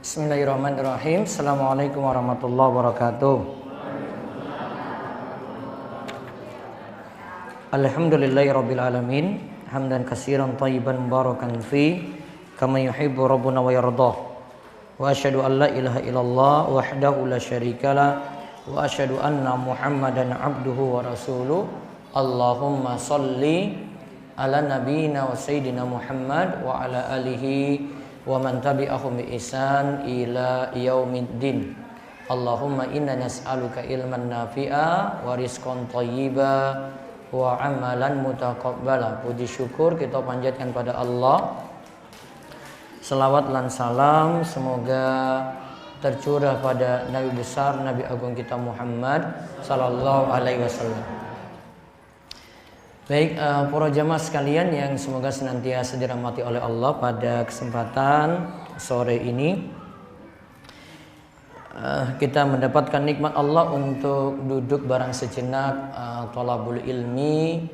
Bismillahirrahmanirrahim. Assalamualaikum warahmatullahi wabarakatuh. Alhamdulillahirabbil alamin. Hamdan katsiran thayyiban mubarakan fi kama yuhibbu rabbuna wa yardah. Wa asyhadu an la ilaha illallah wahdahu la syarikalah wa asyhadu anna Muhammadan abduhu wa rasuluh. Allahumma shalli ala nabiyyina wa sayyidina Muhammad wa ala alihi wa man tabi'ahum bi ihsan ila yaumiddin. Allahumma inna nas'aluka ilman nafi'a wa rizqan thayyiba wa amalan mutaqabbala. Puji syukur kita panjatkan pada Allah. Selawat lan salam semoga tercurah pada Nabi besar, Nabi agung kita Muhammad sallallahu alaihi wasallam. Baik, para jamaah sekalian yang semoga senantiasa dirahmati oleh Allah, pada kesempatan sore ini kita mendapatkan nikmat Allah untuk duduk bareng sejenak thalabul ilmi.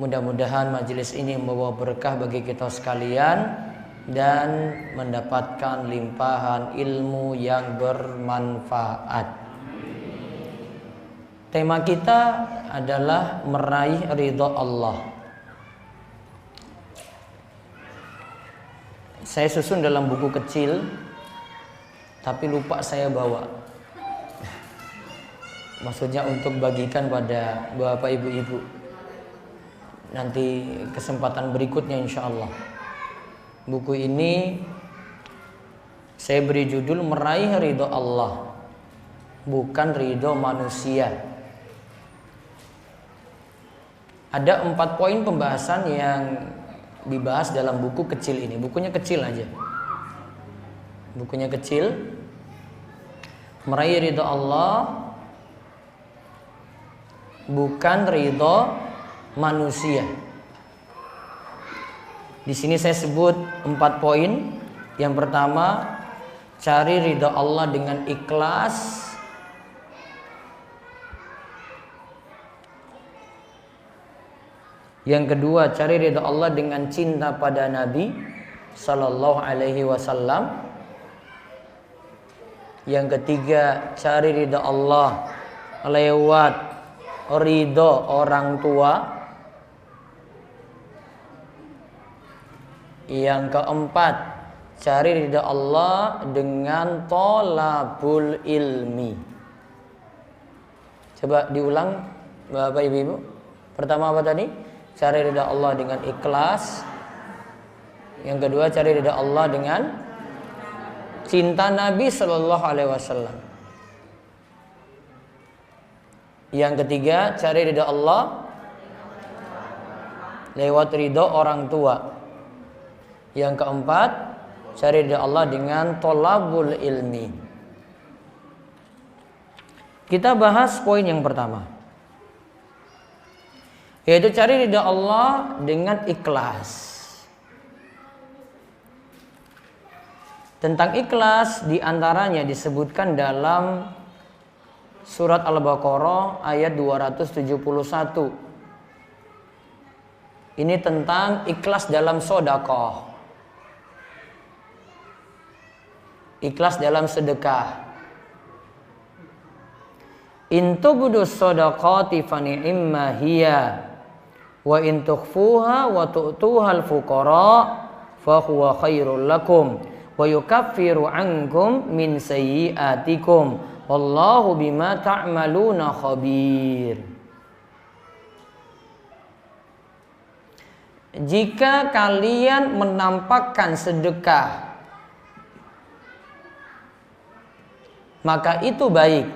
Mudah-mudahan majelis ini membawa berkah bagi kita sekalian dan mendapatkan limpahan ilmu yang bermanfaat. Tema kita adalah meraih ridha Allah. Saya susun dalam buku kecil, tapi lupa saya bawa. Maksudnya untuk bagikan pada bapak ibu-ibu. Nanti kesempatan berikutnya insya Allah. Buku ini saya beri judul Meraih Ridha Allah, bukan ridha manusia. Ada 4 poin pembahasan yang dibahas dalam buku kecil ini. Bukunya kecil aja. Bukunya kecil. Meraih ridha Allah, bukan ridha manusia. Di sini saya sebut 4 poin. Yang pertama, cari ridha Allah dengan ikhlas. Yang kedua, cari ridha Allah dengan cinta pada Nabi sallallahu alaihi wasallam. Yang ketiga, cari ridha Allah lewat ridha orang tua. Yang keempat, cari ridha Allah dengan thalabul ilmi. Coba diulang Bapak Ibu. Pertama apa tadi? Cari ridha Allah dengan ikhlas. Yang kedua, cari ridha Allah dengan cinta Nabi sallallahu alaihi wasallam. Yang ketiga, cari ridha Allah lewat ridha orang tua. Yang keempat, cari ridha Allah dengan thalabul ilmi. Kita bahas poin yang pertama, yaitu cari ridha Allah dengan ikhlas. Tentang ikhlas diantaranya disebutkan dalam surat Al-Baqarah ayat 271. Ini tentang ikhlas dalam sedekah. Ikhlas dalam sedekah. In tubdus shadaqati fa ni'ma hiya wa in tukhfuha wa tu'tuhal fuqara fa huwa khairul lakum wa yukaffiru ankum min sayyi'atikum wallahu bima ta'maluna khabir. Jika kalian menampakkan sedekah, maka itu baik.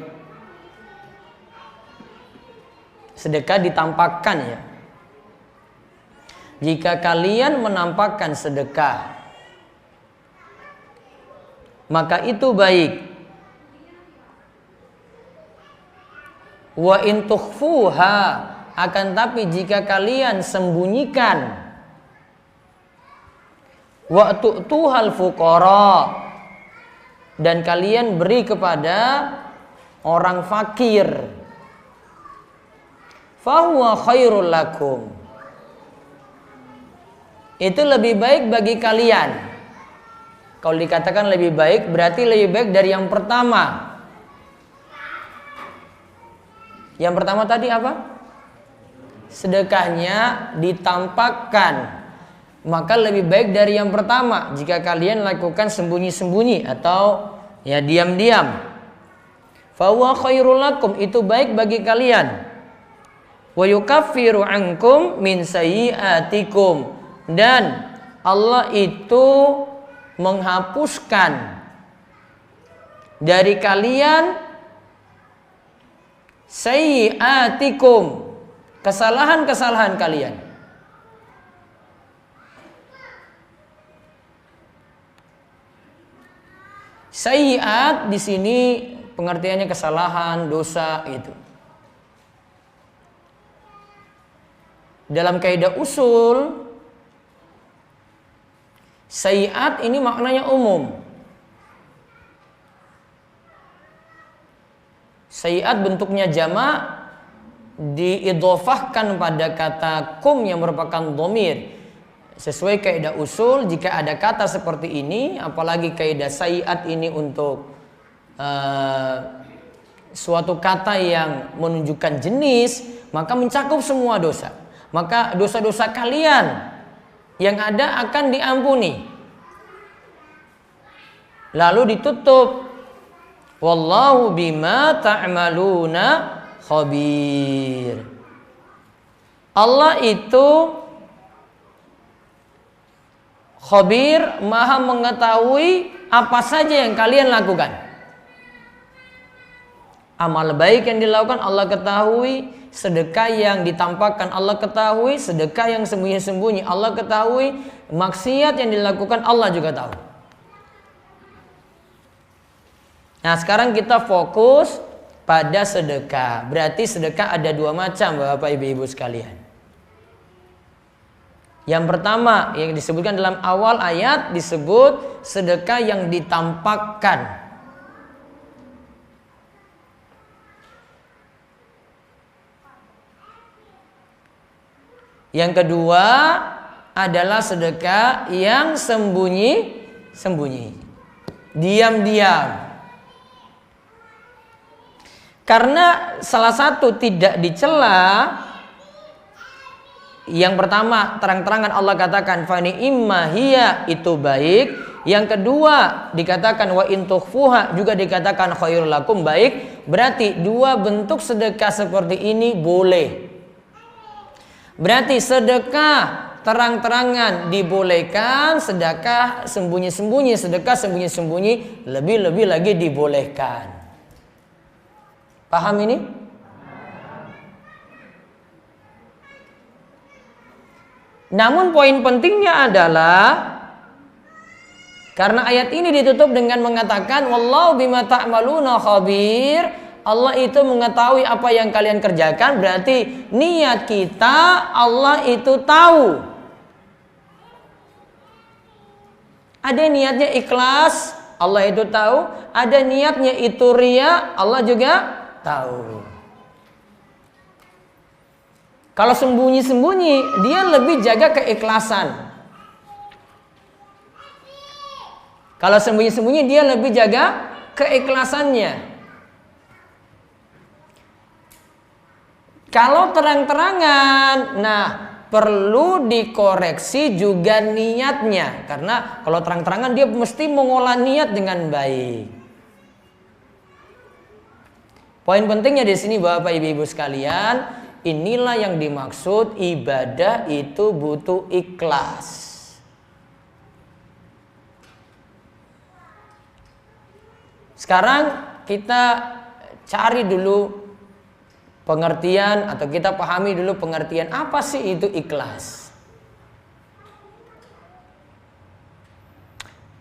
Sedekah ditampakkan ya. Jika kalian menampakkan sedekah, maka itu baik. Wa in tukhfuha, akan tapi jika kalian sembunyikan, wa tu'tuhal fuqara, dan kalian beri kepada orang fakir, fahuwa khairul lakum, itu lebih baik bagi kalian. Kalau dikatakan lebih baik, berarti lebih baik dari yang pertama. Yang pertama tadi apa? Sedekahnya ditampakkan. Maka lebih baik dari yang pertama jika kalian lakukan sembunyi-sembunyi atau ya diam-diam. Fa huwa khairul lakum, itu baik bagi kalian. Wa yukaffiru ankum min sayyi'atikum, dan Allah itu menghapuskan dari kalian sayyi'atikum, kesalahan-kesalahan kalian. Sayyi'at di sini pengertiannya kesalahan, dosa itu. Dalam kaidah usul, sayyi'at ini maknanya umum. Sayyi'at bentuknya jamak, diidhofahkan pada kata kum yang merupakan dhamir. Sesuai kaidah usul, jika ada kata seperti ini, apalagi kaidah sayyi'at ini untuk suatu kata yang menunjukkan jenis, maka mencakup semua dosa. Maka dosa-dosa kalian yang ada akan diampuni. Lalu ditutup, wallahu bima ta'maluna khabir. Allah itu khabir, maha mengetahui apa saja yang kalian lakukan. Amal baik yang dilakukan Allah ketahui, sedekah yang ditampakkan Allah ketahui, sedekah yang sembunyi-sembunyi Allah ketahui, maksiat yang dilakukan Allah juga tahu. Nah, sekarang kita fokus pada sedekah. Berarti sedekah ada dua macam, Bapak Ibu sekalian. Yang pertama yang disebutkan dalam awal ayat disebut sedekah yang ditampakkan. Yang kedua adalah sedekah yang sembunyi-sembunyi, diam-diam. Karena salah satu tidak dicela. Yang pertama terang-terangan Allah katakan fani imma hiya, itu baik. Yang kedua dikatakan wa in tukhfuha, juga dikatakan khairul lakum, baik. Berarti dua bentuk sedekah seperti ini boleh. Berarti sedekah terang-terangan dibolehkan, sedekah sembunyi-sembunyi, sedekah sembunyi-sembunyi lebih-lebih lagi dibolehkan. Paham ini? Namun poin pentingnya adalah karena ayat ini ditutup dengan mengatakan wallahu bima ta'maluna khabir, Allah itu mengetahui apa yang kalian kerjakan, berarti niat kita Allah itu tahu. Ada niatnya ikhlas, Allah itu tahu. Ada niatnya itu riya, Allah juga tahu. Kalau sembunyi-sembunyi, dia lebih jaga keikhlasan. Kalau sembunyi-sembunyi, dia lebih jaga keikhlasannya. Kalau terang-terangan, nah perlu dikoreksi juga niatnya. Karena kalau terang-terangan dia mesti mengolah niat dengan baik. Poin pentingnya di sini Bapak Ibu sekalian, inilah yang dimaksud ibadah itu butuh ikhlas. Sekarang kita cari dulu pengertian atau kita pahami dulu pengertian apa sih itu ikhlas.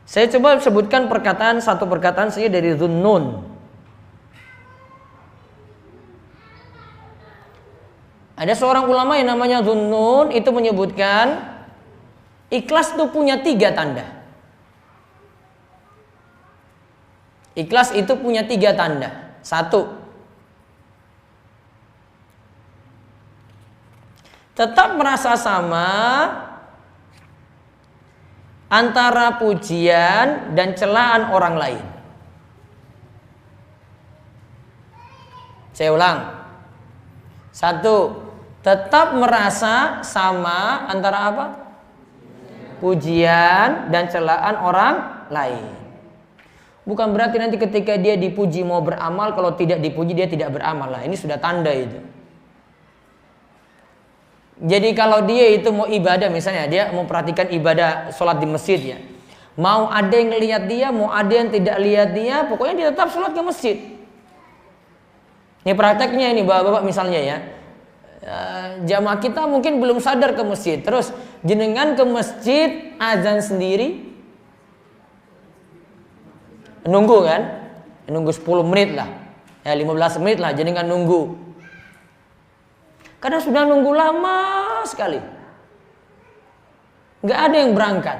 Saya coba sebutkan satu perkataan saja dari Dhunnun. Ada seorang ulama yang namanya Dhunnun itu menyebutkan ikhlas itu punya 3 tanda. Ikhlas itu punya 3 tanda. 1, tetap merasa sama antara pujian dan celaan orang lain. Saya ulang. 1, tetap merasa sama antara apa? Pujian dan celaan orang lain. Bukan berarti nanti ketika dia dipuji mau beramal, kalau tidak dipuji dia tidak beramal. Lah, ini sudah tanda itu. Jadi kalau dia itu mau ibadah, misalnya dia mau perhatikan ibadah sholat di masjid ya, mau ada yang lihat dia, mau ada yang tidak lihat dia, pokoknya dia tetap sholat ke masjid. Ini prakteknya ini bapak-bapak misalnya ya, jamaah kita mungkin belum sadar ke masjid, terus jenengan ke masjid azan sendiri, nunggu kan, nunggu 10 menit lah, ya 15 menit lah, jenengan nunggu. Karena sudah nunggu lama sekali, nggak ada yang berangkat.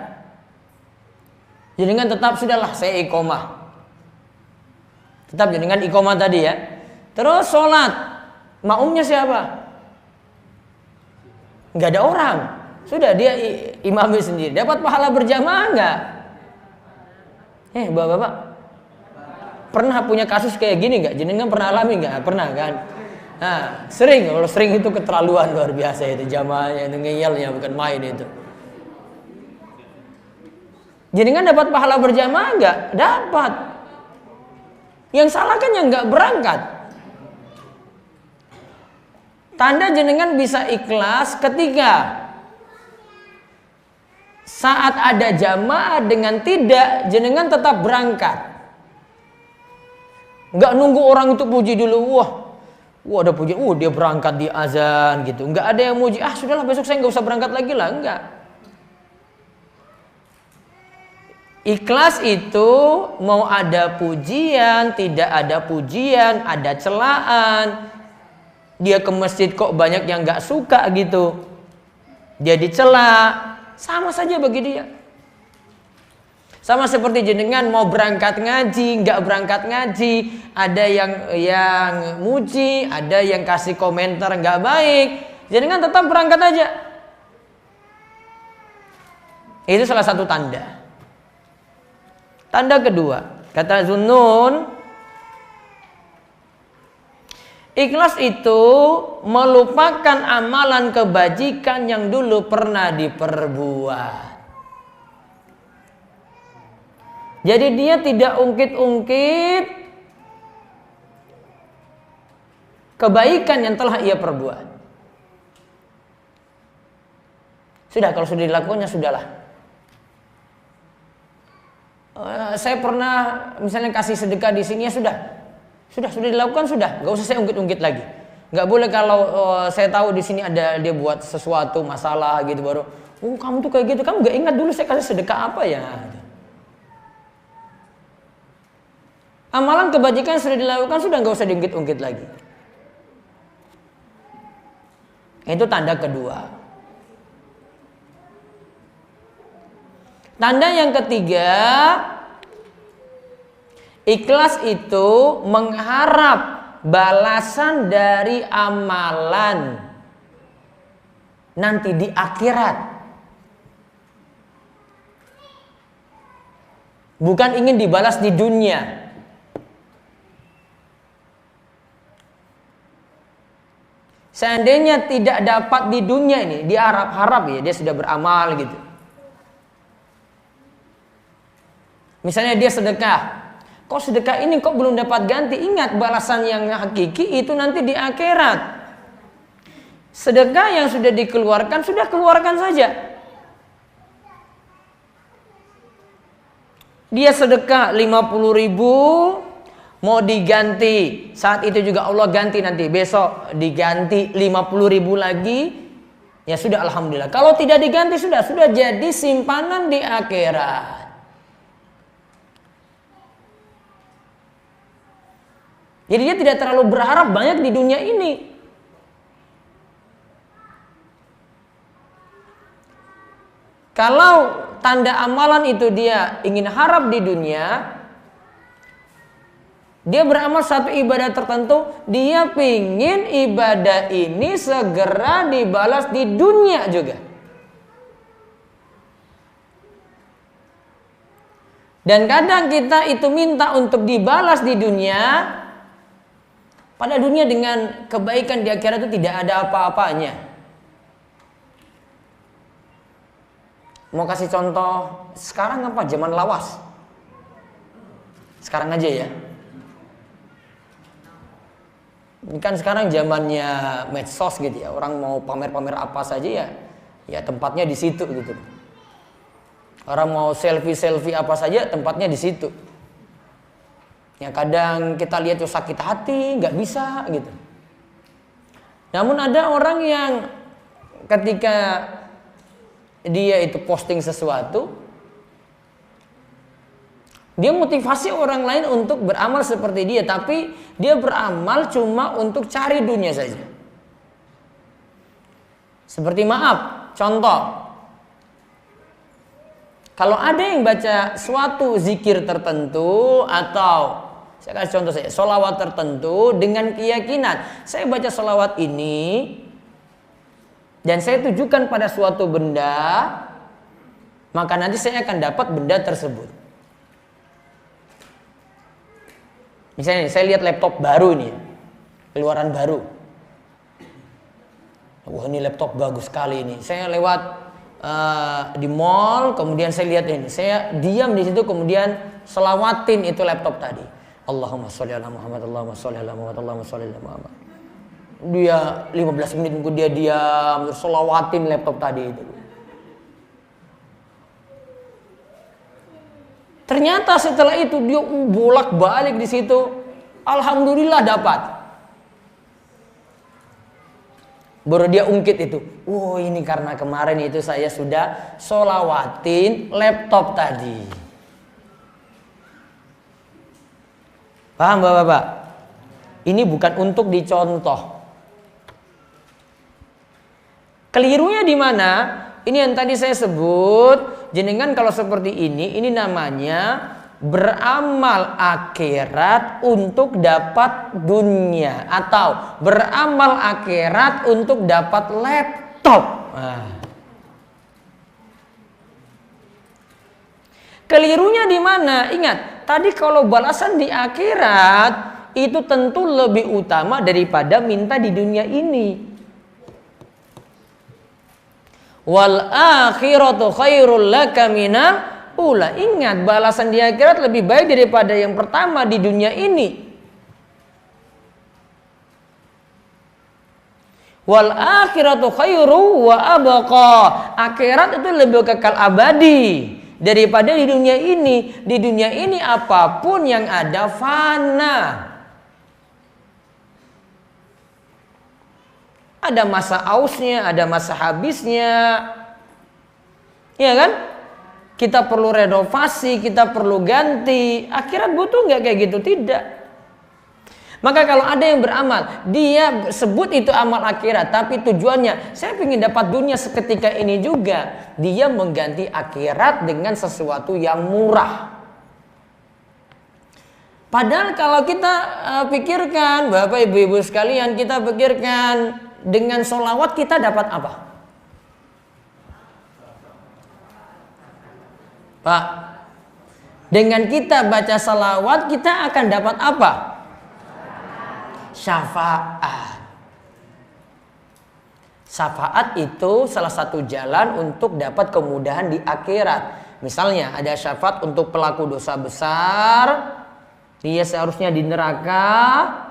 Jenengan tetap sudahlah saya iqomah, tetap jenengan iqomah tadi ya. Terus sholat, makmumnya siapa? Nggak ada orang, sudah dia imami sendiri. Dapat pahala berjamaah nggak? Bapak-bapak pernah punya kasus kayak gini nggak? Jenengan pernah alami nggak? Pernah kan? Nah, sering, kalau sering itu keterlaluan luar biasa itu, jamaahnya itu ngeyelnya bukan main itu. Jenengan dapat pahala berjamaah enggak? Dapat. Yang salah kan yang enggak berangkat. Tanda jenengan bisa ikhlas ketika saat ada jamaah dengan tidak, jenengan tetap berangkat. Enggak nunggu orang itu puji dulu, wah ada puji, dia berangkat di azan gitu. Enggak ada yang muji, sudahlah besok saya enggak usah berangkat lagi lah, enggak. Ikhlas itu mau ada pujian, tidak ada pujian, ada celaan. Dia ke masjid kok banyak yang enggak suka gitu, dia dicela, sama saja bagi dia. Sama seperti jenengan mau berangkat ngaji, nggak berangkat ngaji, ada yang muji, ada yang kasih komentar nggak baik, jenengan tetap berangkat aja. Itu salah satu tanda. Tanda kedua, kata Zunnun, ikhlas itu melupakan amalan kebajikan yang dulu pernah diperbuat. Jadi dia tidak ungkit-ungkit kebaikan yang telah ia perbuat. Sudah, kalau sudah dilakukannya sudahlah. Saya pernah misalnya kasih sedekah di sini, ya sudah dilakukan, sudah, nggak usah saya ungkit-ungkit lagi. Nggak boleh kalau saya tahu di sini ada dia buat sesuatu masalah gitu baru, kamu tuh kayak gitu, kamu nggak ingat dulu saya kasih sedekah apa ya? Amalan kebajikan sudah dilakukan, sudah nggak usah diungkit-ungkit lagi. Itu tanda kedua. Tanda yang ketiga, ikhlas itu mengharap balasan dari amalan nanti di akhirat. Bukan ingin dibalas di dunia. Seandainya tidak dapat di dunia ini, dia harap-harap ya dia sudah beramal gitu. Misalnya dia sedekah, kok sedekah ini kok belum dapat ganti? Ingat, balasan yang hakiki itu nanti di akhirat. Sedekah yang sudah dikeluarkan, sudah keluarkan saja. Dia sedekah 50.000, mau diganti, saat itu juga Allah ganti, nanti besok diganti 50.000 lagi, ya sudah alhamdulillah. Kalau tidak diganti sudah jadi simpanan di akhirat. Jadi dia tidak terlalu berharap banyak di dunia ini. Kalau tanda amalan itu dia ingin harap di dunia, dia beramal satu ibadah tertentu, dia pingin ibadah ini segera dibalas di dunia juga. Dan kadang kita itu minta untuk dibalas di dunia, pada dunia dengan kebaikan di akhirat itu tidak ada apa-apanya. Mau kasih contoh, sekarang apa? Zaman lawas. Sekarang aja ya. Ini kan sekarang zamannya medsos gitu ya. Orang mau pamer-pamer apa saja ya tempatnya di situ gitu. Orang mau selfie apa saja tempatnya di situ. Ya kadang kita lihat tuh sakit hati, nggak bisa gitu. Namun ada orang yang ketika dia itu posting sesuatu, dia motivasi orang lain untuk beramal seperti dia, tapi dia beramal cuma untuk cari dunia saja. Seperti maaf, contoh. Kalau ada yang baca suatu zikir tertentu atau saya kasih contoh saya, sholawat tertentu dengan keyakinan saya baca sholawat ini dan saya tujukan pada suatu benda, maka nanti saya akan dapat benda tersebut. Misalnya saya lihat laptop baru ini, keluaran baru. Wah ini laptop bagus sekali ini. Saya lewat di mall, kemudian saya lihat ini, saya diam di situ, kemudian selawatin itu laptop tadi. Allahumma sholli ala Muhammad, Allahumma sholli ala Muhammad, Allahumma sholli ala Muhammad. Dia 15 menit nunggu dia diam, terus selawatin laptop tadi itu. Ternyata setelah itu dia bolak-balik di situ, alhamdulillah dapat. Baru dia ungkit itu. Oh ini karena kemarin itu saya sudah sholawatin laptop tadi. Paham Bapak-bapak? Ini bukan untuk dicontoh. Kelirunya di mana? Ini yang tadi saya sebut. Jenengan kalau seperti ini namanya beramal akhirat untuk dapat dunia atau beramal akhirat untuk dapat laptop. Kelirunya di mana? Ingat, tadi kalau balasan di akhirat itu tentu lebih utama daripada minta di dunia ini. Wal akhiratu khairul laka minal ula. Ingat, balasan di akhirat lebih baik daripada yang pertama di dunia ini. Wal akhiratu khairu wa abqa. Akhirat itu lebih kekal abadi daripada di dunia ini. Di dunia ini apapun yang ada fana. Ada masa ausnya, ada masa habisnya. Iya kan? Kita perlu renovasi, kita perlu ganti. Akhirat butuh nggak kayak gitu? Tidak. Maka kalau ada yang beramal, dia sebut itu amal akhirat, tapi tujuannya saya ingin dapat dunia seketika ini juga. Dia mengganti akhirat dengan sesuatu yang murah. Padahal kalau kita pikirkan, Bapak Ibu sekalian, kita pikirkan dengan sholawat kita dapat apa? Pak, dengan kita baca sholawat kita akan dapat apa? Syafaat. Syafaat itu salah satu jalan untuk dapat kemudahan di akhirat. Misalnya ada syafaat untuk pelaku dosa besar, dia seharusnya di neraka,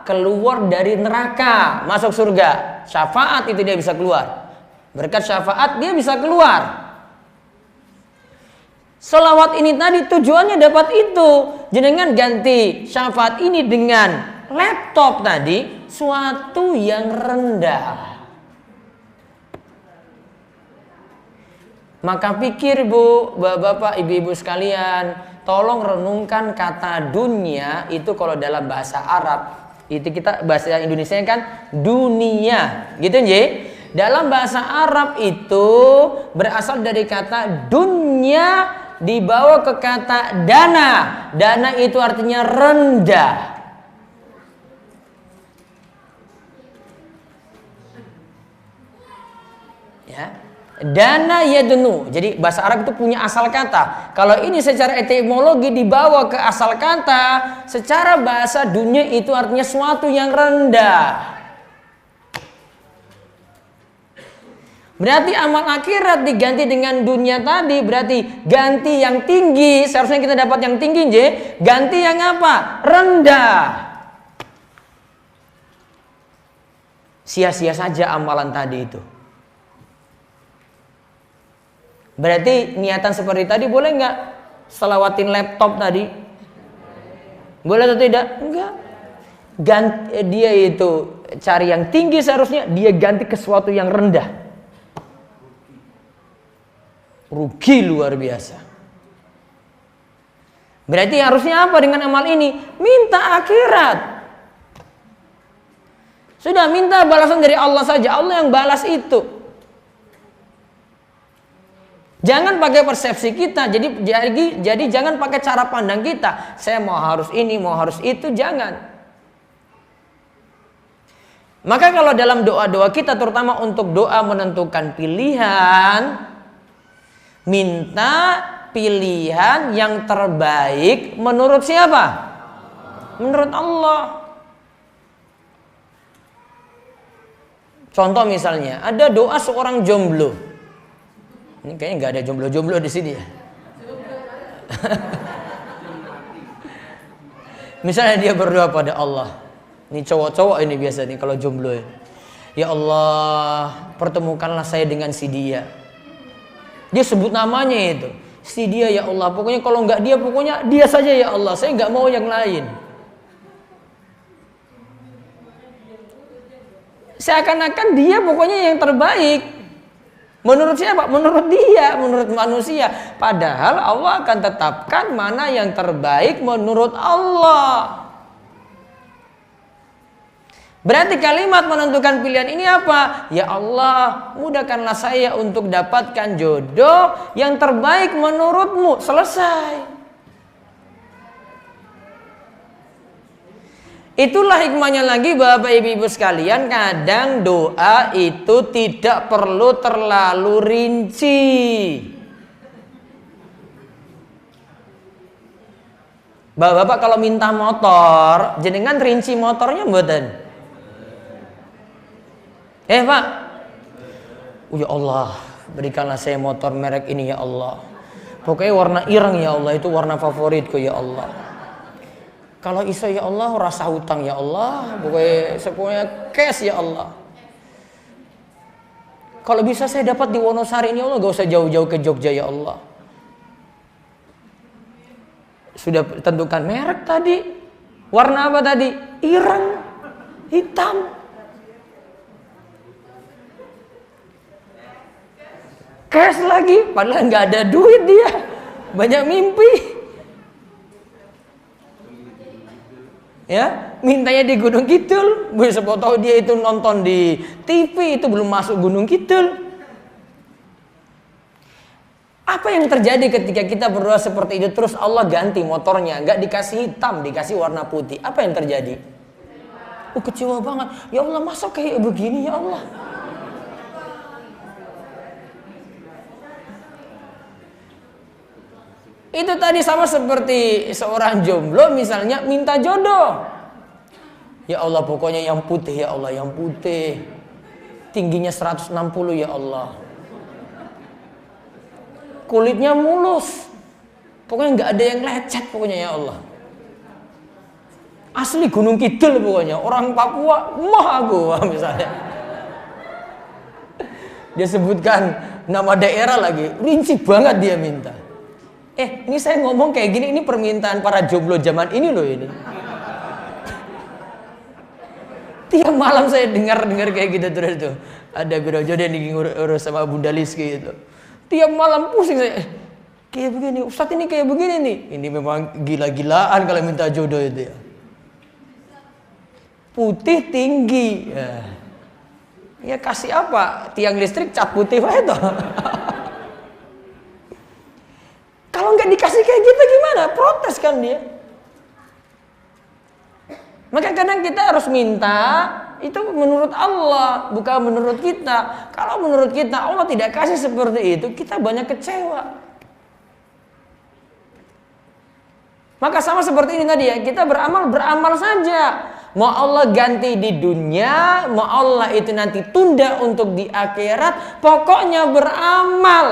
keluar dari neraka, masuk surga. Syafaat itu dia bisa keluar. Berkat syafaat dia bisa keluar. Sholawat ini tadi tujuannya dapat itu. Jenengan ganti syafaat ini dengan laptop tadi, suatu yang rendah. Maka pikir Bu, Bapak, Ibu-ibu sekalian, tolong renungkan kata dunia itu kalau dalam bahasa Arab. Itu kita bahasa Indonesia kan dunia, gitu nje. Dalam bahasa Arab itu berasal dari kata dunia dibawa ke kata dana. Dana itu artinya rendah. Ya. Dana yadnu. Jadi bahasa Arab itu punya asal kata. Kalau ini secara etimologi dibawa ke asal kata, secara bahasa dunia itu artinya suatu yang rendah. Berarti amal akhirat diganti dengan dunia tadi, berarti ganti yang tinggi. Seharusnya kita dapat yang tinggi, ganti yang apa? Rendah. Sia-sia saja amalan tadi itu. Berarti niatan seperti tadi boleh nggak selawatin laptop tadi? Boleh atau tidak? Enggak. Ganti, dia itu cari yang tinggi, seharusnya dia ganti ke sesuatu yang rendah. Rugi luar biasa. Berarti harusnya apa dengan amal ini? Minta akhirat. Sudah, minta balasan dari Allah saja. Allah yang balas itu. Jangan pakai persepsi kita. Jadi jangan pakai cara pandang kita. Saya mau harus ini, mau harus itu, jangan. Maka kalau dalam doa-doa kita, terutama untuk doa menentukan pilihan, minta pilihan yang terbaik menurut siapa? Menurut Allah. Contoh misalnya, ada doa seorang jomblo. Ini kayaknya nggak ada jomblo-jomblo di sini ya. Misalnya dia berdoa pada Allah. Ini cowok-cowok ini biasa nih kalau jomblo ya. Ya Allah, pertemukanlah saya dengan si dia. Dia sebut namanya itu. Si dia ya Allah. Pokoknya kalau nggak dia, pokoknya dia saja ya Allah. Saya nggak mau yang lain. Seakan-akan dia pokoknya yang terbaik. Menurut siapa? Menurut dia, menurut manusia. Padahal Allah akan tetapkan mana yang terbaik menurut Allah. Berarti kalimat menentukan pilihan ini apa? Ya Allah, mudahkanlah saya untuk dapatkan jodoh yang terbaik menurutmu. Selesai. Itulah hikmahnya lagi Bapak Ibu sekalian, kadang doa itu tidak perlu terlalu rinci. Bapak kalau minta motor, jenengan rinci motornya mboten? Pak, ya Allah, berikanlah saya motor merek ini ya Allah. Pokoknya warna ireng ya Allah, itu warna favoritku ya Allah. Kalau iso ya Allah, rasa hutang ya Allah, pokoknya cash ya Allah. Kalau bisa saya dapat di Wonosari ini ya Allah, gak usah jauh-jauh ke Jogja ya Allah. Sudah tentukan merek tadi. Warna apa tadi? Ireng, hitam. Cash lagi, padahal nggak ada duit dia. Banyak mimpi. Ya, mintanya di Gunung Kidul. Siapa tahu dia itu nonton di TV, itu belum masuk Gunung Kidul. Apa yang terjadi ketika kita berdoa seperti itu terus Allah ganti motornya, nggak dikasih hitam, dikasih warna putih? Apa yang terjadi? Kecewa banget. Ya Allah, masa kayak begini ya Allah? Itu tadi sama seperti seorang jomblo misalnya minta jodoh. Ya Allah, pokoknya yang putih ya Allah, yang putih. Tingginya 160 ya Allah. Kulitnya mulus. Pokoknya nggak ada yang lecet pokoknya ya Allah. Asli Gunung Kidul pokoknya. Orang Papua, aku misalnya. Dia sebutkan nama daerah lagi. Rinci banget dia minta. Ini saya ngomong kayak gini, ini permintaan para jomblo zaman ini loh ini. Tiap malam saya dengar kayak gitu terus tuh. Ada biro jodoh yang urus sama Bunda Liski itu. Tiap malam pusing saya. Kayak begini, Ustadz ini kayak begini nih. Ini memang gila-gilaan kalau minta jodoh itu ya. Putih tinggi. Ya kasih apa? Tiang listrik cat putih aja toh. Kalau nggak dikasih kayak gitu gimana? Protes kan dia. Maka kadang kita harus minta Itu menurut Allah, bukan menurut kita. Kalau menurut kita Allah tidak kasih seperti itu, kita banyak kecewa. Maka sama seperti ini tadi ya, kita beramal saja. Mau Allah ganti di dunia, mau Allah itu nanti tunda untuk di akhirat, pokoknya beramal.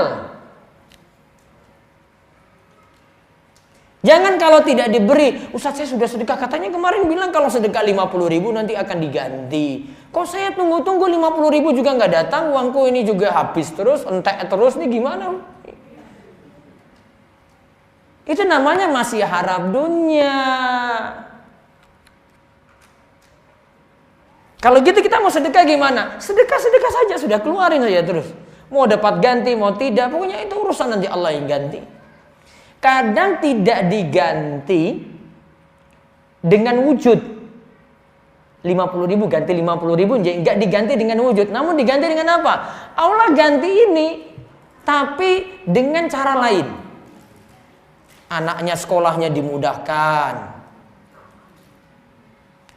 Jangan kalau tidak diberi, Ustaz saya sudah sedekah, katanya kemarin bilang kalau sedekah 50.000 nanti akan diganti. Kok saya tunggu-tunggu 50.000 juga nggak datang, uangku ini juga habis terus, entek terus, nih gimana? Itu namanya masih harap dunia. Kalau gitu kita mau sedekah gimana? Sedekah saja, sudah keluarin saja terus. Mau dapat ganti, mau tidak, pokoknya itu urusan nanti Allah yang ganti. Kadang tidak diganti dengan wujud. 50.000 ganti 50.000, enggak diganti dengan wujud. Namun diganti dengan apa? Allah ganti ini, tapi dengan cara lain. Anaknya sekolahnya dimudahkan.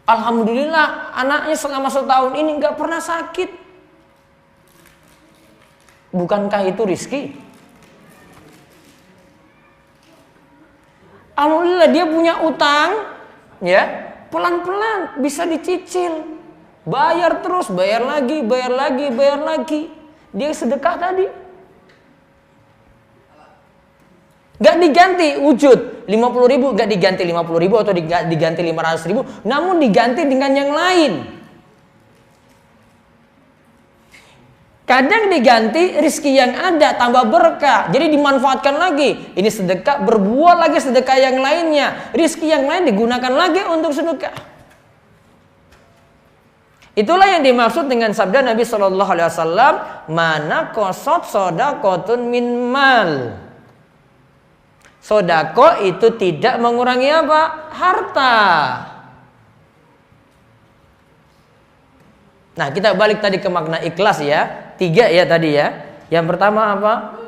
Alhamdulillah anaknya selama setahun ini enggak pernah sakit. Bukankah itu rizki? Alhamdulillah dia punya utang, ya pelan-pelan bisa dicicil, bayar terus, bayar lagi. Dia sedekah tadi, gak diganti wujud 50.000, gak diganti 50.000 atau diganti 500.000, namun diganti dengan yang lain. Kadang diganti rizki yang ada tambah berkah, jadi dimanfaatkan lagi. Ini sedekah, berbuah lagi sedekah yang lainnya. Rizki yang lain digunakan lagi untuk sedekah. Itulah yang dimaksud dengan sabda Nabi Shallallahu Alaihi Wasallam, mana kosot sodakotun min mal. Sodako itu tidak mengurangi apa? Harta. Nah kita balik tadi ke makna ikhlas ya. 3 ya tadi ya. Yang pertama apa?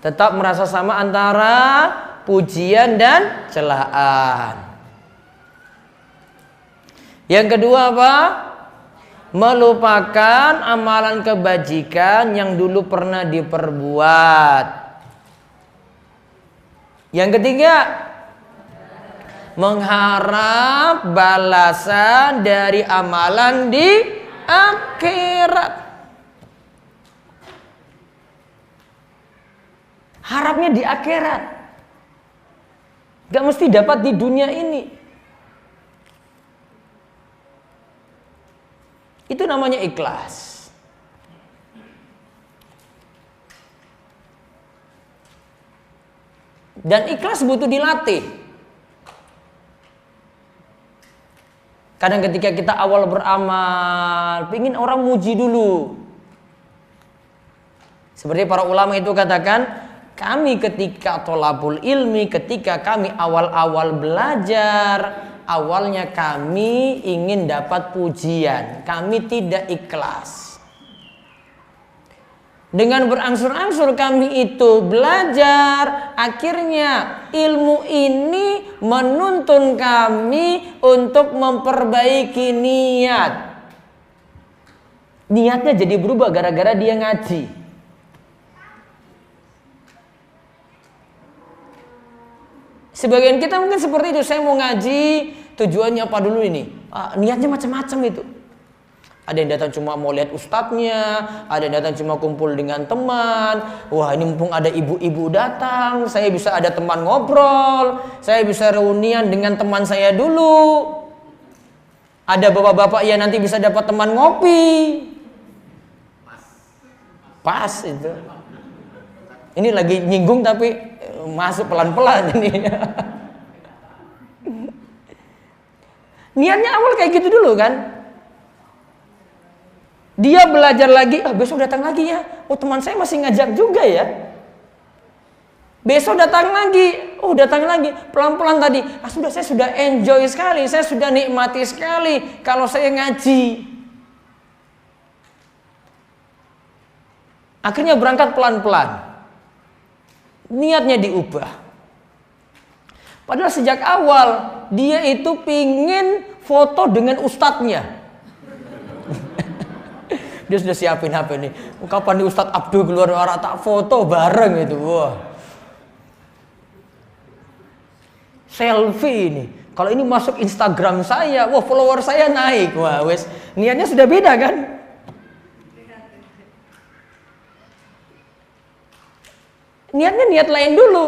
Tetap merasa sama antara pujian dan celaan. Yang kedua apa? Melupakan amalan kebajikan yang dulu pernah diperbuat. Yang ketiga, mengharap balasan dari amalan di akhirat. Harapnya di akhirat, gak mesti dapat di dunia ini. Itu namanya ikhlas. Dan ikhlas butuh dilatih. Kadang ketika kita awal beramal, ingin orang muji dulu. Seperti para ulama itu katakan, kami ketika tholabul ilmi, ketika kami awal-awal belajar, awalnya kami ingin dapat pujian, kami tidak ikhlas. Dengan berangsur-angsur kami itu belajar, akhirnya ilmu ini menuntun kami untuk memperbaiki niat. Niatnya jadi berubah gara-gara dia ngaji. Sebagian kita mungkin seperti itu, saya mau ngaji, tujuannya apa dulu ini? Niatnya macam-macam itu. Ada yang datang cuma mau lihat ustadznya, ada yang datang cuma kumpul dengan teman. Wah ini mumpung ada ibu-ibu datang, saya bisa ada teman ngobrol, saya bisa reunian dengan teman saya dulu. Ada bapak-bapak yang nanti bisa dapat teman ngopi. Pas itu. Ini lagi nyinggung tapi masuk pelan-pelan ini. Niatnya awal kayak gitu dulu kan. Dia belajar lagi, besok datang lagi ya. Oh teman saya masih ngajak juga ya. Besok datang lagi, datang lagi. Pelan-pelan tadi, saya sudah enjoy sekali, saya sudah nikmati sekali kalau saya ngaji. Akhirnya berangkat pelan-pelan. Niatnya diubah. Padahal sejak awal dia itu pingin foto dengan ustadznya. Dia sudah siapin HP nih. Kapan nih Ustadz Abdul keluar arah tak foto bareng itu. Wah. Selfie ini. Kalau ini masuk Instagram saya, wah follower saya naik. Wah, wes niatnya sudah beda kan? Niatnya niat lain dulu.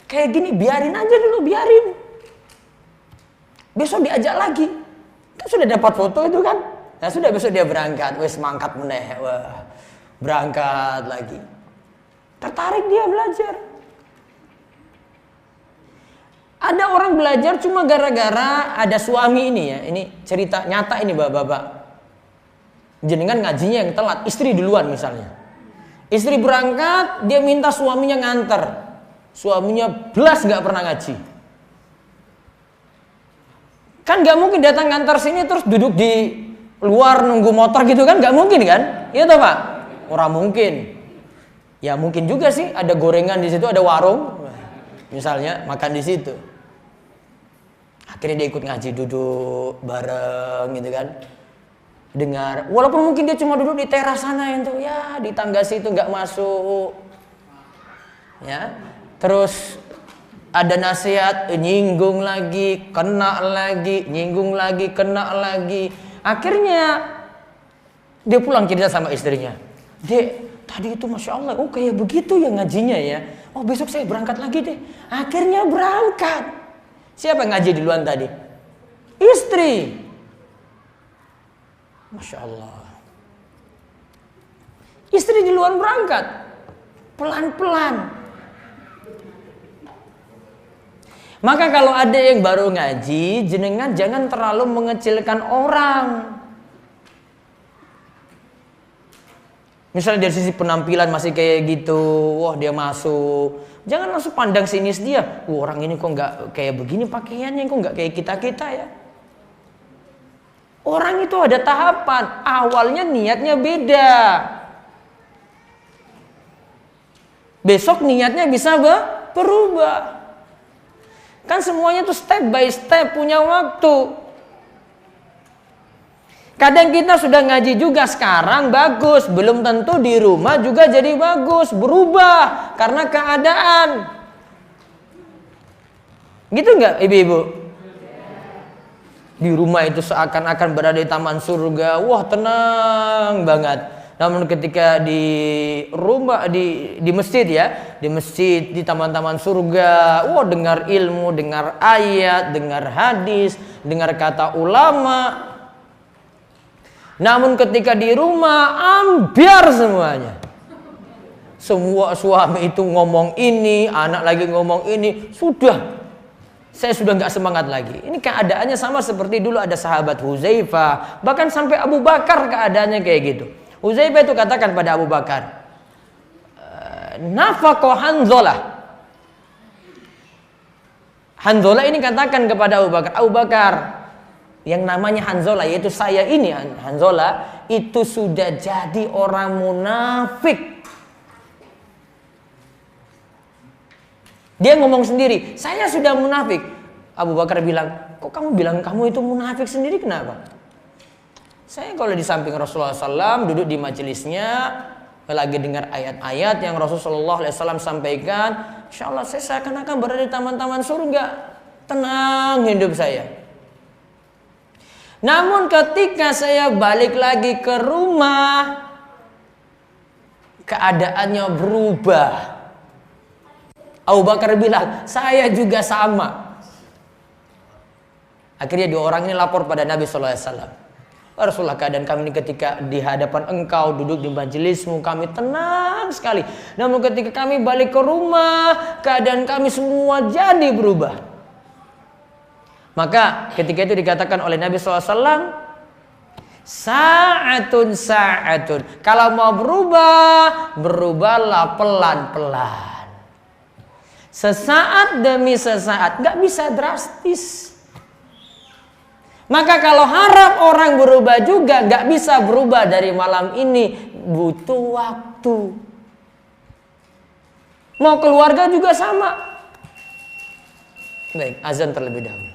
Kayak gini, biarin aja dulu, biarin. Besok diajak lagi. Kan sudah dapat foto itu kan? Nah sudah, besok dia berangkat, wes mangkat meneh. Wah, berangkat lagi. Tertarik dia belajar. Ada orang belajar cuma gara-gara ada suami ini ya. Ini cerita nyata ini bapak-bapak. Jenengan ngajinya yang telat, istri duluan misalnya. Istri berangkat, dia minta suaminya nganter. Suaminya belas gak pernah ngaji. Kan gak mungkin datang nganter sini terus duduk di luar nunggu motor gitu kan, gak mungkin kan? Iya toh Pak? Orang mungkin. Ya mungkin juga sih, ada gorengan di situ, ada warung, misalnya makan di situ. Akhirnya dia ikut ngaji, duduk bareng gitu kan. Dengar, walaupun mungkin dia cuma duduk di teras sana itu, ya di tangga situ nggak masuk, ya. Terus ada nasihat, nyinggung lagi, kena lagi, nyinggung lagi, kena lagi. Akhirnya dia pulang cerita sama istrinya, Dek, tadi itu masya Allah, oh kayak begitu ya ngajinya ya. Oh besok saya berangkat lagi deh. Akhirnya berangkat. Siapa yang ngaji duluan tadi? Istri. Masya Allah. Istri duluan berangkat. Pelan-pelan. Maka kalau ada yang baru ngaji, jenengan jangan terlalu mengecilkan orang. Misalnya dari sisi penampilan masih kayak gitu, wah dia masuk. Jangan langsung pandang sinis dia. Wah orang ini kok nggak kayak begini pakaiannya, kok nggak kayak kita ya. Orang itu ada tahapan. Awalnya niatnya beda. Besok niatnya bisa berubah. Kan semuanya tuh step by step, punya waktu. Kadang kita sudah ngaji juga sekarang bagus, belum tentu di rumah juga jadi bagus, berubah karena keadaan. Gitu nggak ibu-ibu? Di rumah itu seakan-akan berada di taman surga, wah tenang banget. Namun ketika di rumah, di masjid ya, di masjid, di taman-taman surga, wah dengar ilmu, dengar ayat, dengar hadis, dengar kata ulama. Namun ketika di rumah ambiar semuanya. Semua suami itu ngomong ini, anak lagi ngomong ini, sudah. Saya sudah nggak semangat lagi. Ini keadaannya sama seperti dulu ada sahabat Huzaifah, bahkan sampai Abu Bakar keadaannya kayak gitu. Huzaifah itu katakan pada Abu Bakar, nafaqo Hanzalah. Hanzalah ini katakan kepada Abu Bakar, Abu Bakar, yang namanya Hanzalah, yaitu saya ini Hanzalah, itu sudah jadi orang munafik. Dia ngomong sendiri, saya sudah munafik. Abu Bakar bilang, kok kamu bilang kamu itu munafik sendiri, kenapa? Saya kalau di samping Rasulullah SAW, duduk di majelisnya, lagi dengar ayat-ayat yang Rasulullah SAW sampaikan, insya Allah saya seakan-akan berada di taman-taman surga. Tenang hidup saya. Namun ketika saya balik lagi ke rumah, keadaannya berubah. Abu Bakar bilang, saya juga sama. Akhirnya dua orang ini lapor pada Nabi SAW. Rasulullah, keadaan kami ini ketika di hadapan engkau duduk di majelismu, kami tenang sekali. Namun ketika kami balik ke rumah, keadaan kami semua jadi berubah. Maka ketika itu dikatakan oleh Nabi SAW, sa'atun sa'atun. Kalau mau berubah, berubahlah pelan-pelan. Sesaat demi sesaat, gak bisa drastis. Maka kalau harap orang berubah juga gak bisa berubah dari malam ini, butuh waktu. Mau keluarga juga sama. Baik, azan terlebih dahulu.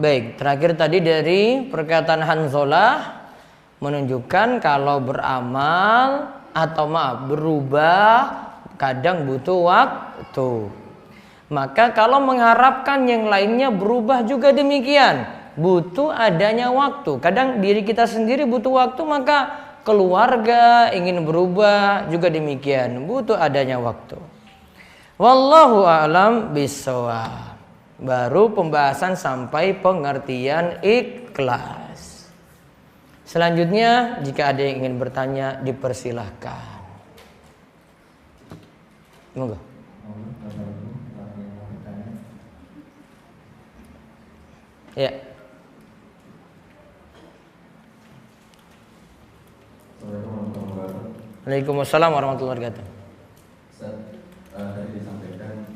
Baik, terakhir tadi dari perkataan Hanzalah menunjukkan kalau beramal atau berubah kadang butuh waktu. Maka kalau mengharapkan yang lainnya berubah juga demikian, butuh adanya waktu. Kadang diri kita sendiri butuh waktu, maka keluarga ingin berubah juga demikian, butuh adanya waktu. Wallahu a'lam bishawab. Baru pembahasan sampai pengertian ikhlas. Selanjutnya jika ada yang ingin bertanya dipersilahkan. Monggo. Ya. Waalaikumsalam warahmatullahi wabarakatuh. Tadi disampaikan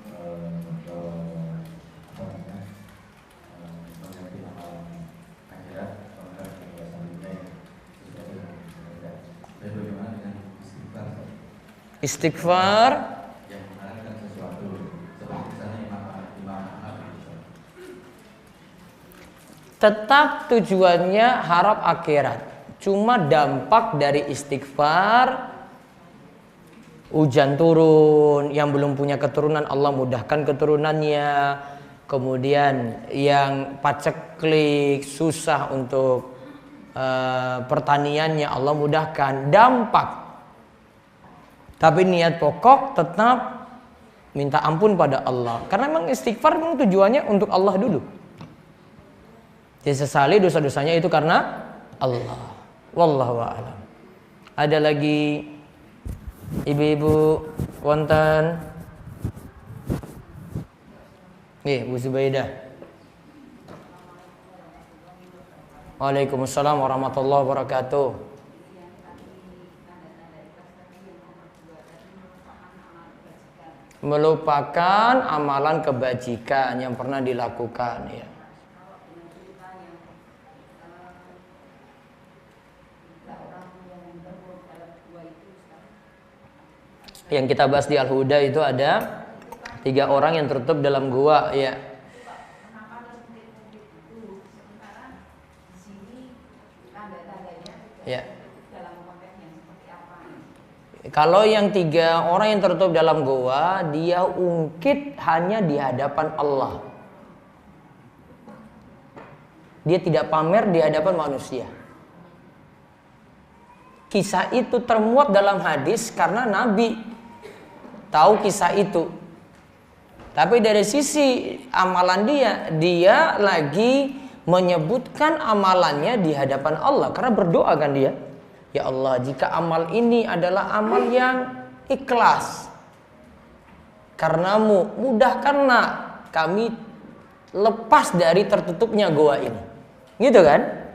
akhirat dan bagaimana dengan istighfar? Istighfar Yang mengarahkan sesuatu seperti misalnya imam tetap tujuannya harap akhirat. Cuma dampak dari istighfar, hujan turun, yang belum punya keturunan Allah mudahkan keturunannya. Kemudian yang paceklik, susah untuk pertaniannya Allah mudahkan. Dampak. Tapi niat pokok tetap minta ampun pada Allah. Karena memang istighfar memang tujuannya untuk Allah dulu. Disesali dosa-dosanya itu karena Allah. Wallahu a'lam. Ada lagi ibu-ibu wonten? Nih, Bu Zubaidah. Waalaikumsalam warahmatullahi wabarakatuh. Melupakan amalan kebajikan yang pernah dilakukan, ya. Yang kita bahas di Al-Huda itu ada 3 orang yang tertutup dalam gua, ya. Ya. Kalau yang 3 orang yang tertutup dalam gua, dia ungkit hanya di hadapan Allah. Dia tidak pamer di hadapan manusia. Kisah itu termuat dalam hadis karena Nabi tahu kisah itu. Tapi dari sisi amalan dia lagi menyebutkan amalannya di hadapan Allah karena berdoa kan dia. Ya Allah, jika amal ini adalah amal yang ikhlas karenamu, mudahkanlah kami lepas dari tertutupnya goa ini. Gitu kan?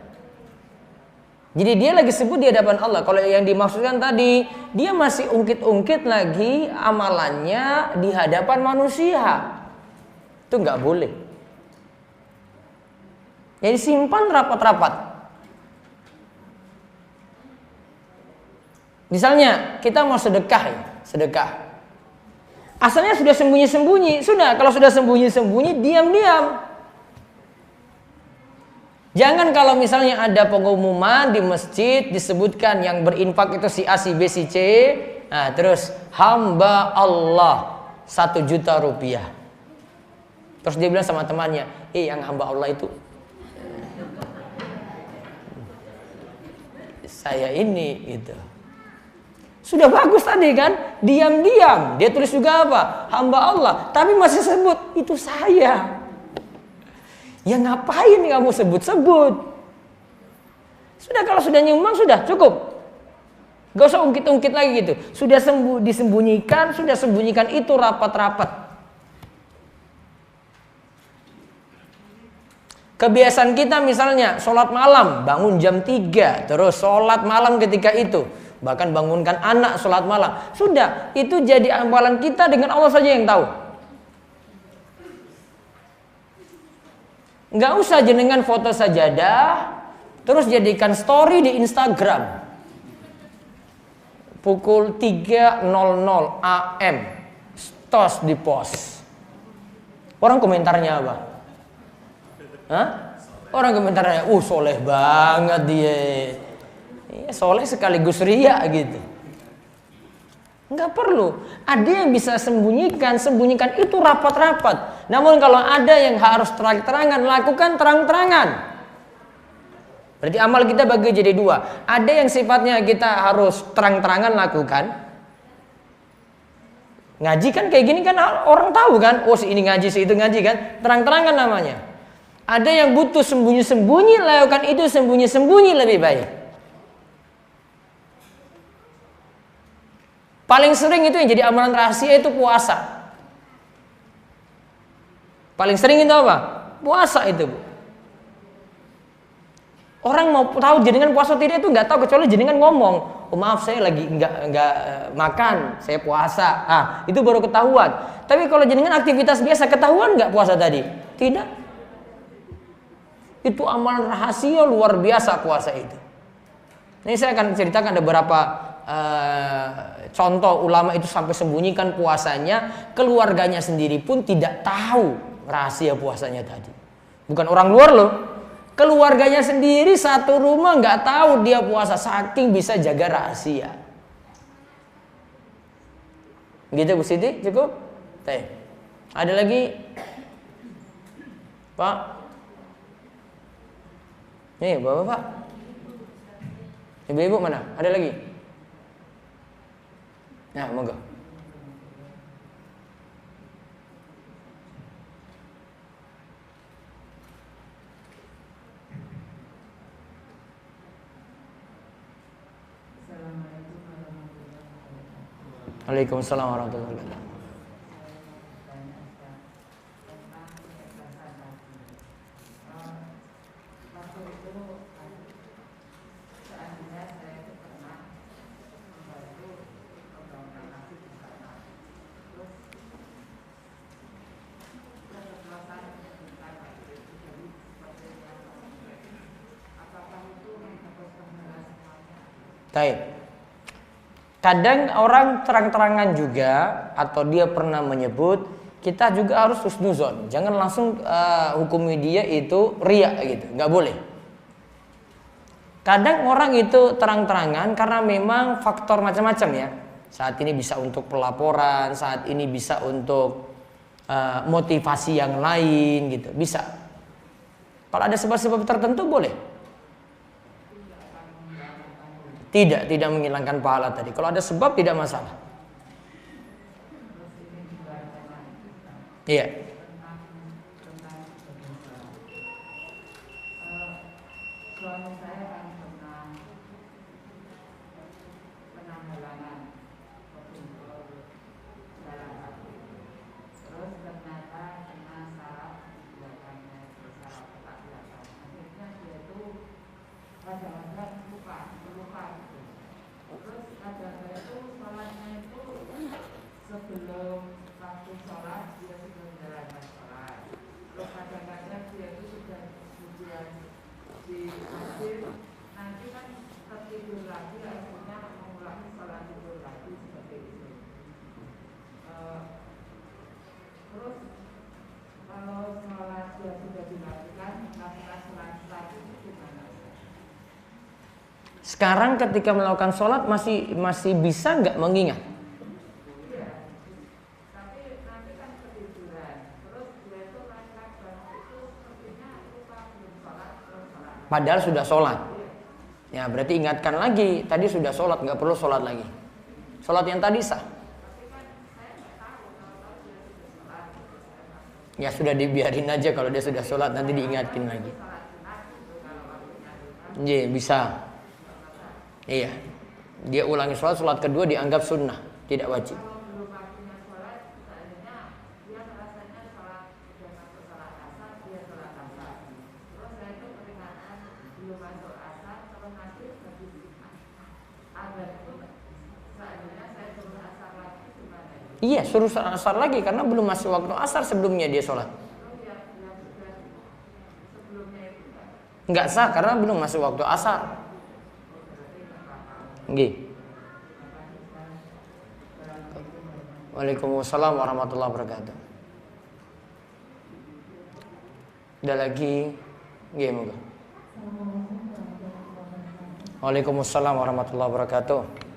Jadi dia lagi sebut di hadapan Allah. Kalau yang dimaksudkan tadi, dia masih ungkit-ungkit lagi amalannya di hadapan manusia. Itu nggak boleh. Jadi simpan rapat-rapat. Misalnya kita mau sedekah ya, sedekah. Asalnya sudah sembunyi-sembunyi, sudah. Kalau sudah sembunyi-sembunyi, diam-diam. Jangan kalau misalnya ada pengumuman di masjid disebutkan yang berinfak itu si A, si B, si C. Nah, terus hamba Allah 1 juta rupiah. Terus dia bilang sama temannya, yang hamba Allah itu saya ini gitu. Sudah bagus tadi kan, diam-diam dia tulis juga apa? Hamba Allah, tapi masih sebut itu saya. Ya ngapain kamu sebut-sebut? Sudah, kalau sudah nyumbang sudah cukup. Gak usah ungkit-ungkit lagi gitu. Sudah disembunyikan, sudah sembunyikan itu rapat-rapat. Kebiasaan kita misalnya sholat malam, bangun jam 3, terus sholat malam ketika itu. Bahkan bangunkan anak sholat malam. Sudah, itu jadi amalan kita dengan Allah saja yang tahu. Nggak usah jenengan foto sajadah, terus jadikan story di Instagram. Pukul 3.00 AM, stos di post. Orang komentarnya apa? Hah? Orang komentarnya, soleh banget dia. Ya, soleh sekaligus ria gitu. Enggak perlu. Ada yang bisa sembunyikan itu rapat-rapat. Namun kalau ada yang harus terang-terangan, lakukan terang-terangan. Berarti amal kita bagi jadi 2. Ada yang sifatnya kita harus terang-terangan lakukan. Ngaji kan kayak gini kan orang tahu kan, si ini ngaji, si itu ngaji kan, terang-terangan namanya. Ada yang butuh sembunyi-sembunyi, lakukan itu sembunyi-sembunyi lebih baik. Paling sering itu yang jadi amalan rahasia itu puasa. Paling sering itu apa? Puasa itu, Bu. Orang mau tahu jenengan puasa tidak itu nggak tahu kecuali jenengan ngomong, maaf saya lagi nggak makan, saya puasa. Itu baru ketahuan. Tapi kalau jenengan aktivitas biasa ketahuan nggak puasa tadi? Tidak. Itu amalan rahasia luar biasa puasa itu. Ini saya akan ceritakan ada beberapa contoh ulama itu sampai sembunyikan puasanya, keluarganya sendiri pun tidak tahu rahasia puasanya tadi. Bukan orang luar loh, keluarganya sendiri satu rumah nggak tahu dia puasa, saking bisa jaga rahasia. Gitu Bu Siti, cukup? Ada lagi? Pak? Nih Bapak. Ibu-ibu mana? Ada lagi? Nah, monggo. Waalaikumsalam warahmatullahi wabarakatuh. Baik. Kadang orang terang-terangan juga atau dia pernah menyebut, kita juga harus husnuzon. Jangan langsung hukumi dia itu riya gitu, nggak boleh. Kadang orang itu terang-terangan karena memang faktor macam-macam ya. Saat ini bisa untuk pelaporan, saat ini bisa untuk motivasi yang lain gitu, bisa. Kalau ada sebab-sebab tertentu boleh. Tidak menghilangkan pahala tadi. Kalau ada sebab tidak masalah. Iya. Suami saya kan pernah halangan dalam hati. Terus ternyata kena saraf belakangnya, saraf otak belakang. Akhirnya dia itu kadang-kadang lupa. Terus kadang-kadang itu sholatnya itu sebelum waktu sholat dia sudah menjalankan sholat. Terus kadang-kadang dia itu sudah di masjid, nanti kan tertidur lagi, akhirnya mengulangi sholat tidur lagi seperti itu. Terus kalau sholat dia sudah dilakukan, melakukan sholat lagi itu gimana? Sekarang ketika melakukan sholat masih bisa nggak mengingat? Iya, tapi nanti kan ketiduran. Terus dia itu lagi-lagi itu sepertinya lupa belum sholat, terus sholat. Padahal sudah sholat. Ya berarti ingatkan lagi. Tadi sudah sholat, nggak perlu sholat lagi. Sholat yang tadi sah. Ya sudah dibiarin aja kalau dia sudah sholat, nanti diingatkan lagi. Iya bisa. Iya. Dia ulangi sholat kedua dianggap sunnah, tidak wajib. Iya, suruh asar lagi karena belum masuk waktu asar sebelumnya dia sholat. Nggak sah karena belum masuk waktu asar. Nggih. Waalaikumsalam warahmatullahi wabarakatuh. Ada lagi? Nggih, moga. Waalaikumsalam warahmatullahi wabarakatuh.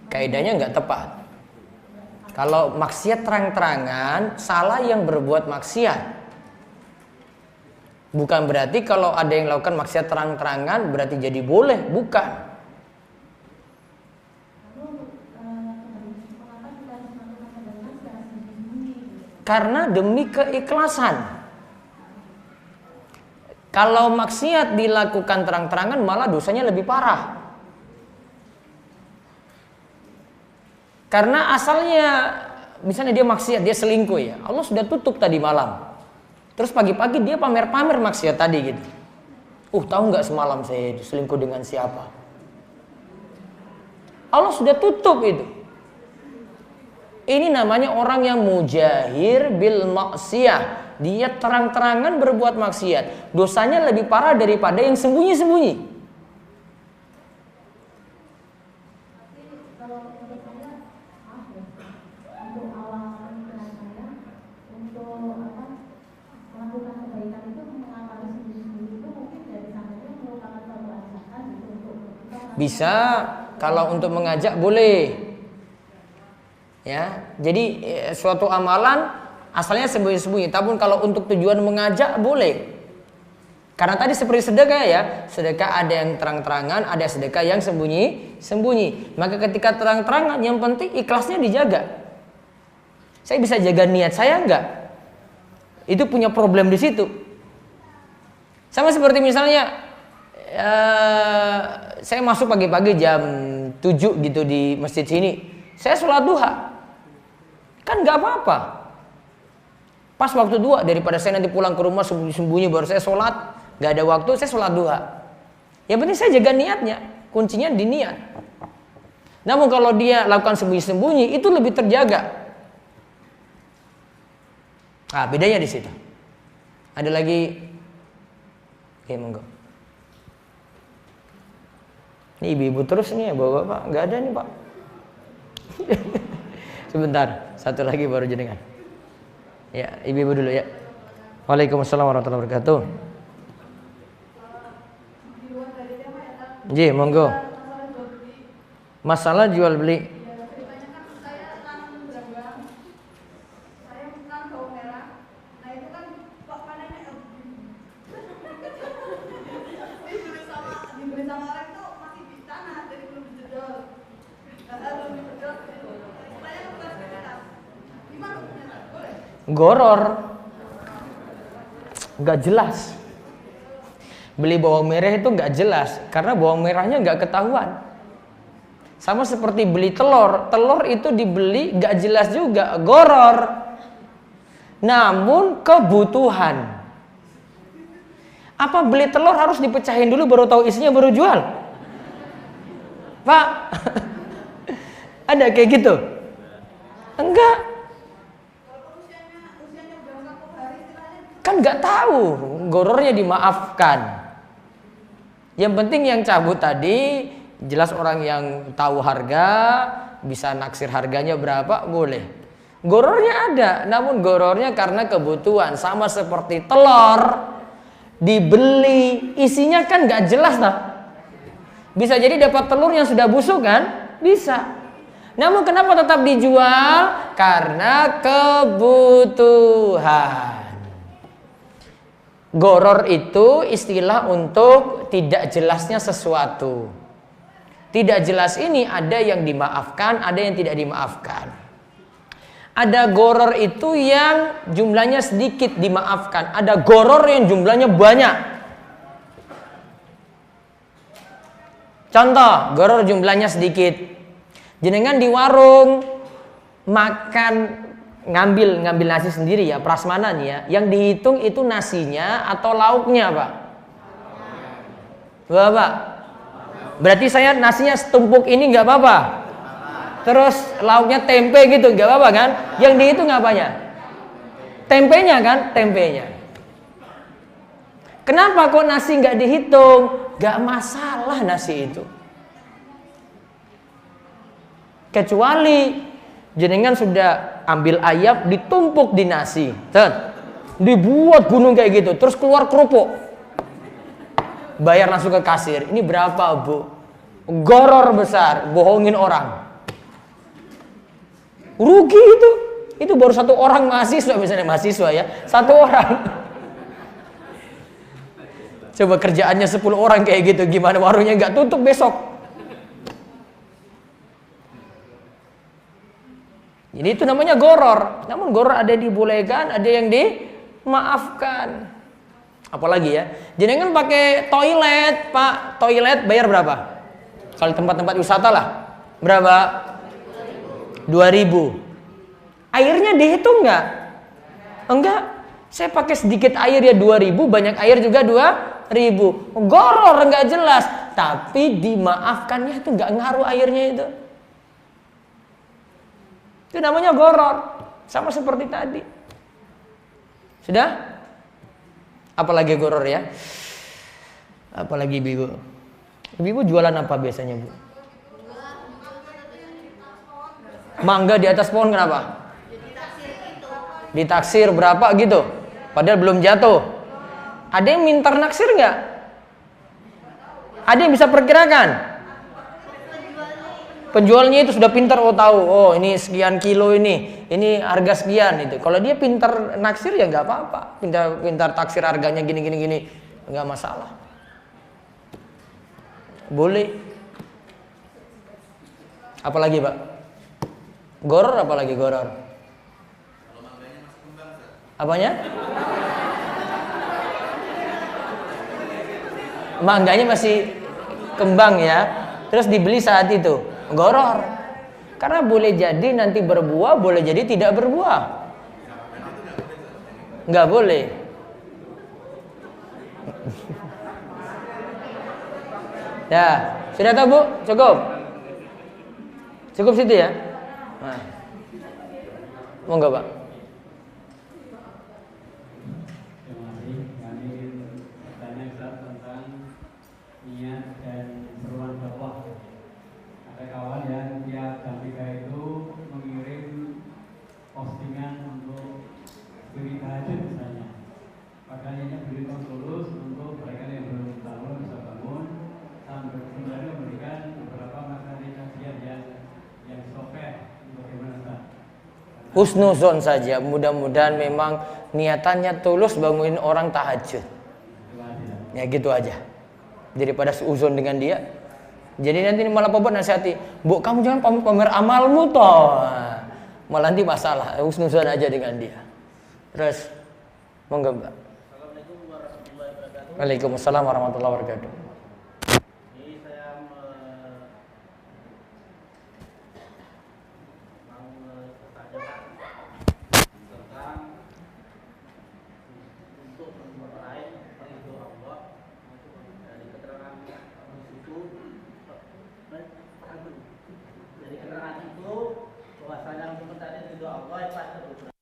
Kaidahnya nggak tepat. Kalau maksiat terang-terangan, salah yang berbuat maksiat. Bukan berarti kalau ada yang lakukan maksiat terang-terangan berarti jadi boleh, bukan. Karena demi keikhlasan. Kalau maksiat dilakukan terang-terangan malah dosanya lebih parah. Karena asalnya misalnya dia maksiat, dia selingkuh ya. Allah sudah tutup tadi malam. Terus pagi-pagi dia pamer-pamer maksiat tadi gitu. Tahu nggak semalam saya selingkuh dengan siapa? Allah sudah tutup itu. Ini namanya orang yang mujahir bil maksiyah. Dia terang-terangan berbuat maksiat. Dosanya lebih parah daripada yang sembunyi-sembunyi. Bisa, kalau untuk mengajak boleh. Ya, jadi suatu amalan asalnya sembunyi-sembunyi, tapi kalau untuk tujuan mengajak boleh. Karena tadi seperti sedekah ya, sedekah ada yang terang-terangan, ada sedekah yang sembunyi-sembunyi. Maka ketika terang-terangan, yang penting ikhlasnya dijaga. Saya bisa jaga niat saya enggak? Itu punya problem di situ. Sama seperti misalnya saya masuk pagi-pagi jam 7 gitu di masjid sini. Saya sholat duha. Kan gak apa-apa. Pas waktu duha, daripada saya nanti pulang ke rumah sembunyi-sembunyi baru saya sholat. Nggak ada waktu, saya sholat duha. Yang penting saya jaga niatnya. Kuncinya di niat. Namun kalau dia lakukan sembunyi-sembunyi, itu lebih terjaga. Ah, bedanya di situ. Ada lagi, oke, monggo. Ini ibu-ibu terus nih ya, bapak-bapak. Nggak ada nih, Pak. Sebentar, satu lagi baru jenengan. Ya, ibu-ibu dulu ya. Waalaikumsalam warahmatullahi wabarakatuh. Ji, monggo. Masalah jual beli. Goror, nggak jelas. Beli bawang merah itu nggak jelas karena bawang merahnya nggak ketahuan. Sama seperti beli telur, telur itu dibeli nggak jelas juga, goror. Namun kebutuhan. Apa beli telur harus dipecahin dulu baru tahu isinya baru jual? Pak, ada kayak gitu? Enggak. Kan nggak tahu, gorornya dimaafkan. Yang penting yang cabut tadi jelas orang yang tahu harga, bisa naksir harganya berapa, boleh. Gorornya ada, namun gorornya karena kebutuhan. Sama seperti telur dibeli, isinya kan nggak jelas nah. Bisa jadi dapat telur yang sudah busuk kan? Bisa. Namun kenapa tetap dijual? Karena kebutuhan. Goror itu istilah untuk tidak jelasnya sesuatu. Tidak jelas ini ada yang dimaafkan, ada yang tidak dimaafkan. Ada goror itu yang jumlahnya sedikit dimaafkan. Ada goror yang jumlahnya banyak. Contoh, goror jumlahnya sedikit. Jenengan di warung makan ngambil nasi sendiri ya, prasmanan ya. Yang dihitung itu nasinya atau lauknya, Pak? Bapak. Berarti saya nasinya setumpuk ini nggak apa-apa. Terus lauknya tempe gitu nggak apa-apa kan? Yang dihitung apanya? Tempenya kan? Tempenya. Kenapa kok nasi nggak dihitung? Nggak masalah nasi itu. Kecuali jenengan sudah ambil ayam ditumpuk di nasi, dibuat gunung kayak gitu, terus keluar kerupuk, bayar langsung ke kasir. Ini berapa, Bu? Goror besar, bohongin orang, rugi itu. Itu baru satu orang mahasiswa, misalnya mahasiswa ya, satu orang. Coba kerjaannya 10 orang kayak gitu, gimana warungnya nggak tutup besok? Jadi itu namanya goror. Namun goror ada yang dibolehkan, ada yang dimaafkan. Apalagi ya, jenengan pakai toilet, Pak. Toilet bayar berapa? Kalau tempat-tempat wisata lah, berapa? 2.000. Airnya dihitung nggak? Enggak. Saya pakai sedikit air ya 2.000, banyak air juga 2.000. Goror nggak jelas, tapi dimaafkannya itu nggak ngaruh airnya itu. Itu namanya goror. Sama seperti tadi. Sudah? Apalagi goror ya? Apalagi ibu-ibu? Ibu-ibu jualan apa biasanya, Bu? Mangga di atas pohon kenapa? Ditaksir berapa gitu? Padahal belum jatuh. Ada yang minta naksir nggak? Ada yang bisa perkirakan? Penjualnya itu sudah pintar, oh tahu, oh ini sekian kilo ini harga sekian itu. Kalau dia pintar naksir ya nggak apa-apa, pintar taksir harganya gini, nggak masalah, boleh. Apalagi Pak? Goror apalagi goror? Apanya? Mangganya masih kembang ya, terus dibeli saat itu. Goror. Karena boleh jadi nanti berbuah, boleh jadi tidak berbuah. Nggak boleh. Ya, sudah tahu Bu? Cukup? Cukup situ ya? Nah. Monggo Pak. Terima kasih. Kami bertanya Ustaz tentang niat dan seruan dakwah. Ada kawan yang tiap jam 3 itu mengirim postingan untuk studi tahajud misalnya. Padahal ini beri konsulus untuk mereka yang belum bangun bisa bangun, sambil kemudian memberikan beberapa materi kajian yang software. Bagaimana Ustaz? Husnuzon saja, mudah-mudahan memang niatannya tulus bangunin orang tahajud. Ya gitu aja. Daripada seuzon dengan dia. Jadi nanti malah Bapak nasihati, "Bu, kamu jangan pamer amalmu toh." Malah nanti masalah, husnuzon aja dengan dia. Terus monggo Mbak. Assalamualaikum warahmatullahi wabarakatuh. Waalaikumsalam warahmatullahi wabarakatuh. Ini saya mau bertanya tentang untuk meraih ridho Allah dari keterangan itu. Dari keterangan itu bahwasanya untuk mencari ridho Allah pasti berusaha.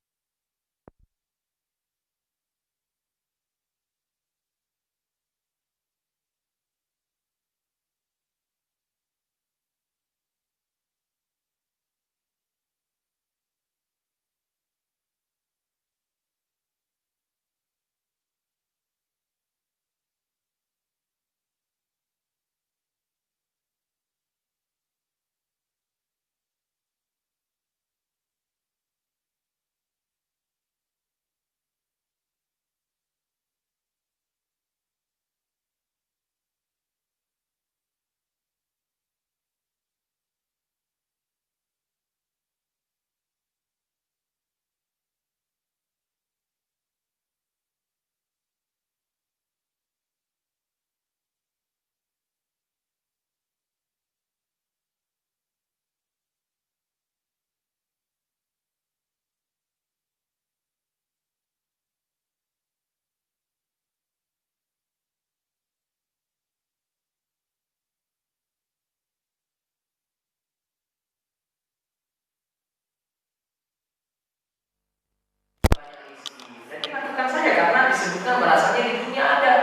Jadi lakukan saja karena disebutkan balasannya di dunia ada.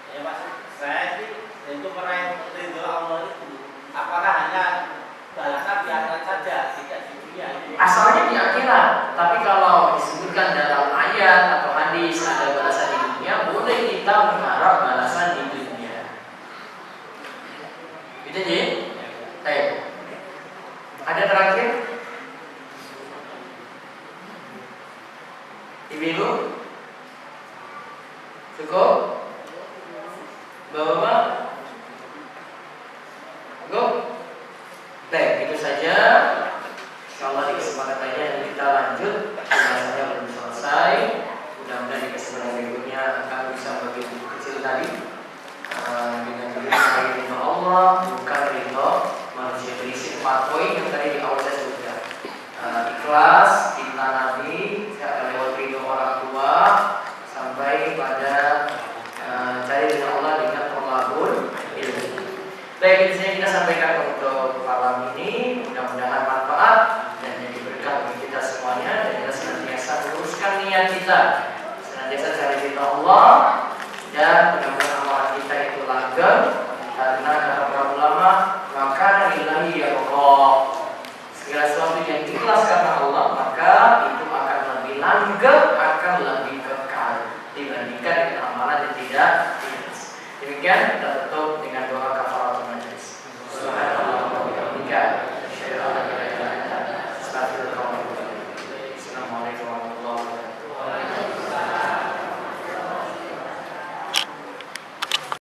Ya maksud saya sih untuk meraih ridho Allah itu apakah hanya balasan di akhirat saja, tidak di dunia? Asalnya di akhirat, tapi kalau disebutkan dalam ayat atau hadis ada balasan di dunia, boleh kita mengharap balasan di dunia. Gitu Ji? Baik. Ada terakhir? Ibu-ibu? Cukup? Bapak-bapak? Cukup? Baik, itu saja. Insyaallah di kesempatan lainnya kita lanjut. Pembahasannya belum selesai. Mudah-mudahan di kesempatan berikutnya akan bisa bagi buku kecil tadi dengan judul ridho Allah bukan ridho manusia, berisi 4 poin yang tadi di awal saya sebutkan. Ikhlas, cinta Nabi, lewat ridho orang tua, sampai pada cari ridho Allah dengan tolabul ilmu. Baik, itu saja kita sampaikan untuk malam ini. Mudah-mudahan manfaat dan jadi berkah bagi kita semuanya, dan kita senantiasa meluruskan niat kita, senantiasa cari ridho Allah, dan mudah-mudahan amalan kita itu langgeng, karena kata para ulama, maka lillahi ya Allah. Segala sesuatu yang ikhlas karena Allah, maka itu akan lebih langgeng, akan lebih kekal dibandingkan dengan amalan yang tidak ikhlas. Demikian kita tutup